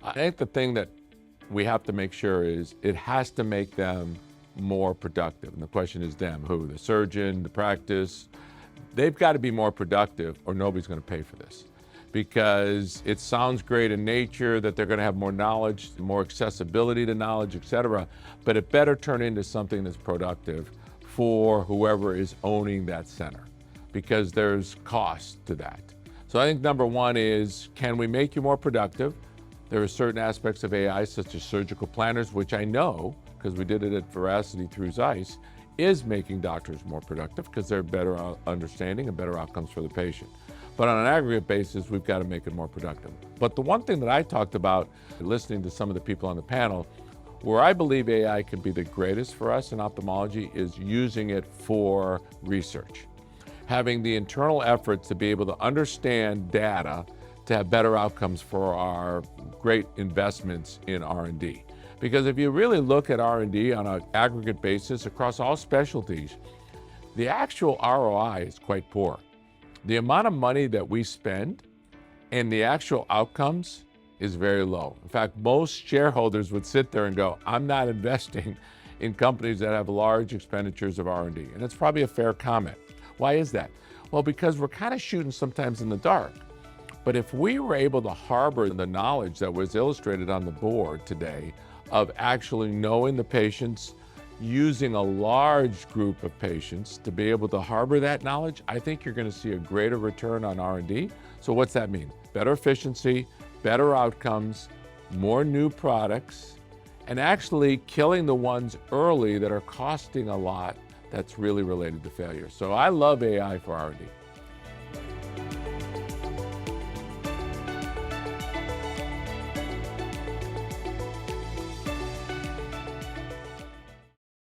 I think the thing that we have to make sure is it has to make them more productive. And the question is them, who? The surgeon, the practice. They've got to be more productive or nobody's going to pay for this. Because it sounds great in nature that they're going to have more knowledge, more accessibility to knowledge, et cetera, but it better turn into something that's productive for whoever is owning that center, because there's cost to that. So I think number one is, can we make you more productive? There are certain aspects of AI, such as surgical planners, which I know, because we did it at Veracity through ZEISS, is making doctors more productive because they're better understanding and better outcomes for the patient. But on an aggregate basis, we've got to make it more productive. But the one thing that I talked about, listening to some of the people on the panel, where I believe AI can be the greatest for us in ophthalmology is using it for research. Having the internal efforts to be able to understand data to have better outcomes for our great investments in R&D. Because if you really look at R&D on an aggregate basis across all specialties, the actual ROI is quite poor. The amount of money that we spend and the actual outcomes is very low. In fact, most shareholders would sit there and go, I'm not investing in companies that have large expenditures of R&D. And it's probably a fair comment. Why is that? Well, because we're kind of shooting sometimes in the dark. But if we were able to harbor the knowledge that was illustrated on the board today of actually knowing the patients, using a large group of patients to be able to harbor that knowledge, I think you're going to see a greater return on R&D. So what's that mean? Better efficiency, better outcomes, more new products, and actually killing the ones early that are costing a lot that's really related to failure. So I love AI for R&D.